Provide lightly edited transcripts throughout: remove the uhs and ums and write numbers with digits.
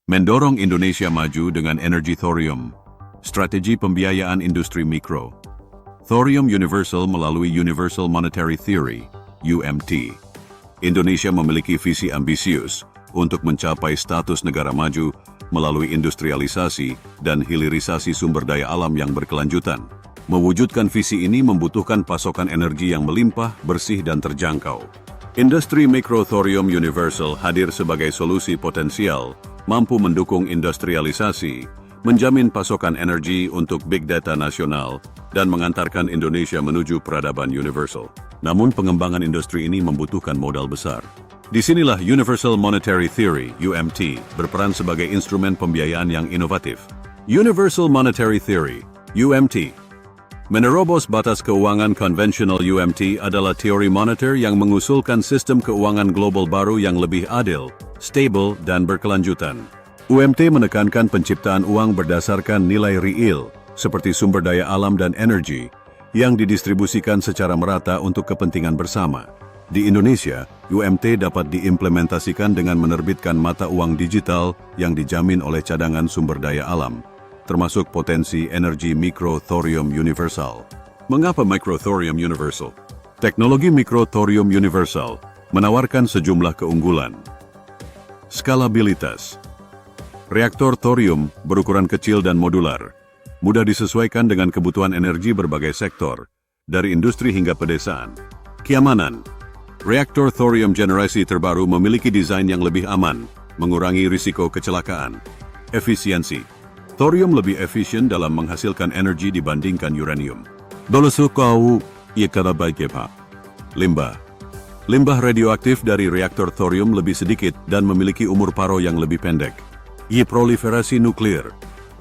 Mendorong Indonesia maju dengan energi thorium. Strategi pembiayaan industri mikro. Thorium Universal melalui Universal Monetary Theory, UMT. Indonesia memiliki visi ambisius untuk mencapai status negara maju melalui industrialisasi dan hilirisasi sumber daya alam yang berkelanjutan. Mewujudkan visi ini membutuhkan pasokan energi yang melimpah, bersih, dan terjangkau. Industri mikro Thorium Universal hadir sebagai solusi potensial, mampu mendukung industrialisasi, menjamin pasokan energi untuk big data nasional, dan mengantarkan Indonesia menuju peradaban universal. Namun pengembangan industri ini membutuhkan modal besar. Disinilah Universal Monetary Theory, UMT, berperan sebagai instrumen pembiayaan yang inovatif. Universal Monetary Theory, UMT, menerobos batas keuangan konvensional. UMT adalah teori moneter yang mengusulkan sistem keuangan global baru yang lebih adil, stabil, dan berkelanjutan. UMT menekankan penciptaan uang berdasarkan nilai real, seperti sumber daya alam dan energi, yang didistribusikan secara merata untuk kepentingan bersama. Di Indonesia, UMT dapat diimplementasikan dengan menerbitkan mata uang digital yang dijamin oleh cadangan sumber daya alam, termasuk potensi energi mikro Thorium Universal. Mengapa mikro Thorium Universal? Teknologi mikro Thorium Universal menawarkan sejumlah keunggulan. Skalabilitas. Reaktor thorium berukuran kecil dan modular, mudah disesuaikan dengan kebutuhan energi berbagai sektor, dari industri hingga pedesaan. Keamanan. Reaktor thorium generasi terbaru memiliki desain yang lebih aman, mengurangi risiko kecelakaan. Efisiensi. Thorium lebih efisien dalam menghasilkan energi dibandingkan uranium. Limbah. Limbah radioaktif dari reaktor thorium lebih sedikit dan memiliki umur paro yang lebih pendek. Proliferasi nuklir.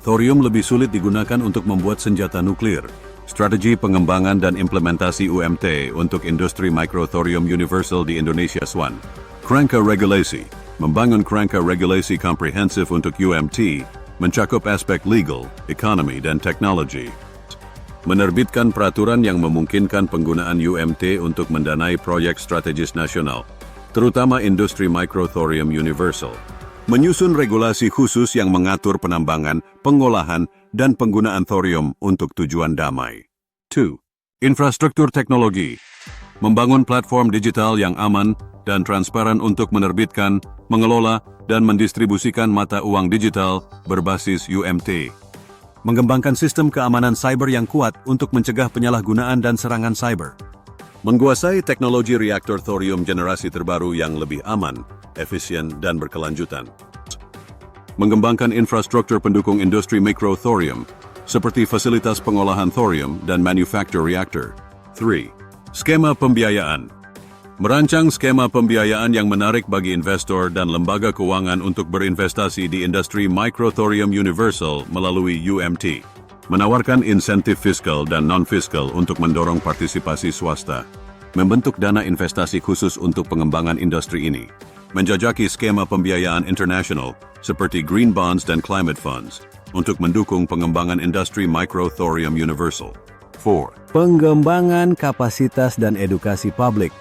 Thorium lebih sulit digunakan untuk membuat senjata nuklir. Strategi pengembangan dan implementasi UMT untuk industri mikro Thorium Universal di Indonesia. 1. Kerangka regulasi. Membangun kerangka regulasi komprehensif untuk UMT, mencakup aspek legal, ekonomi, dan teknologi. Menerbitkan peraturan yang memungkinkan penggunaan UMT untuk mendanai proyek strategis nasional, terutama industri mikro Thorium Universal. Menyusun regulasi khusus yang mengatur penambangan, pengolahan, dan penggunaan thorium untuk tujuan damai. 2. Infrastruktur teknologi. Membangun platform digital yang aman dan transparan untuk menerbitkan, mengelola, dan mendistribusikan mata uang digital berbasis UMT. Mengembangkan sistem keamanan cyber yang kuat untuk mencegah penyalahgunaan dan serangan cyber. Menguasai teknologi reaktor thorium generasi terbaru yang lebih aman, efisien, dan berkelanjutan. Mengembangkan infrastruktur pendukung industri mikro thorium, seperti fasilitas pengolahan thorium dan manufacture reactor. 3. Skema pembiayaan. Merancang skema pembiayaan yang menarik bagi investor dan lembaga keuangan untuk berinvestasi di industri mikro Thorium Universal melalui UMT. Menawarkan insentif fiskal dan non-fiskal untuk mendorong partisipasi swasta. Membentuk dana investasi khusus untuk pengembangan industri ini. Menjajaki skema pembiayaan internasional seperti green bonds dan climate funds untuk mendukung pengembangan industri mikro Thorium Universal. 4. Pengembangan kapasitas dan edukasi publik.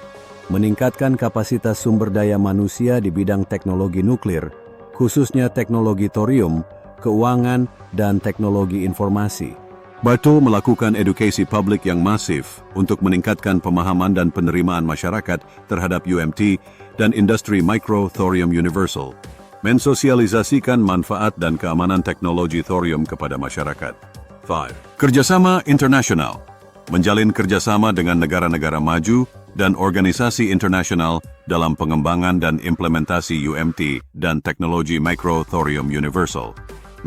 Meningkatkan kapasitas sumber daya manusia di bidang teknologi nuklir, khususnya teknologi thorium, keuangan, dan teknologi informasi. Batu melakukan edukasi publik yang masif untuk meningkatkan pemahaman dan penerimaan masyarakat terhadap UMT dan industri mikro Thorium Universal. Mensosialisasikan manfaat dan keamanan teknologi thorium kepada masyarakat. 5. Kerjasama internasional. Menjalin kerjasama dengan negara-negara maju dan organisasi internasional dalam pengembangan dan implementasi UMT dan teknologi mikro Thorium Universal.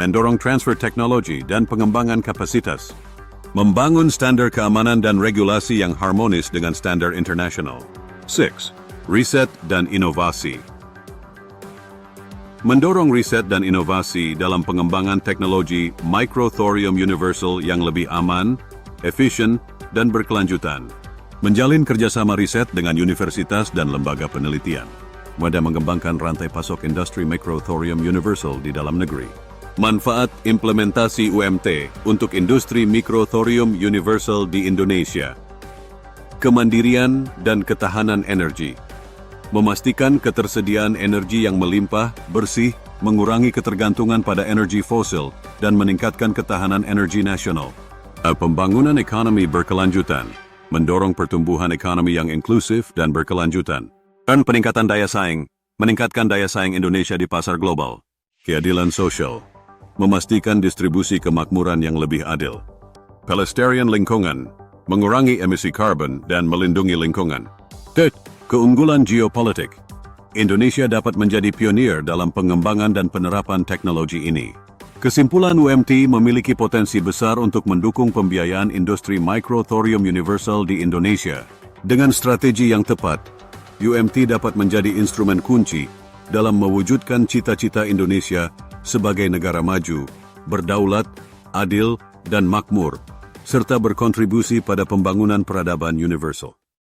Mendorong transfer teknologi dan pengembangan kapasitas. Membangun standar keamanan dan regulasi yang harmonis dengan standar internasional. 6. Riset dan inovasi. Mendorong riset dan inovasi dalam pengembangan teknologi mikro Thorium Universal yang lebih aman, efisien, dan berkelanjutan. Menjalin kerjasama riset dengan universitas dan lembaga penelitian. Mudah mengembangkan rantai pasok industri mikro Thorium Universal di dalam negeri. Manfaat implementasi UMT untuk industri mikro Thorium Universal di Indonesia. Kemandirian dan ketahanan energi. Memastikan ketersediaan energi yang melimpah, bersih, mengurangi ketergantungan pada energi fosil, dan meningkatkan ketahanan energi nasional. Pembangunan ekonomi berkelanjutan, mendorong pertumbuhan ekonomi yang inklusif dan berkelanjutan. Dan peningkatan daya saing, meningkatkan daya saing Indonesia di pasar global. Keadilan sosial, memastikan distribusi kemakmuran yang lebih adil. Pelestarian lingkungan, mengurangi emisi karbon dan melindungi lingkungan. Keunggulan geopolitik. Indonesia dapat menjadi pionir dalam pengembangan dan penerapan teknologi ini. Kesimpulan, UMT memiliki potensi besar untuk mendukung pembiayaan industri mikro thorium universal di Indonesia. Dengan strategi yang tepat, UMT dapat menjadi instrumen kunci dalam mewujudkan cita-cita Indonesia sebagai negara maju, berdaulat, adil, dan makmur, serta berkontribusi pada pembangunan peradaban universal.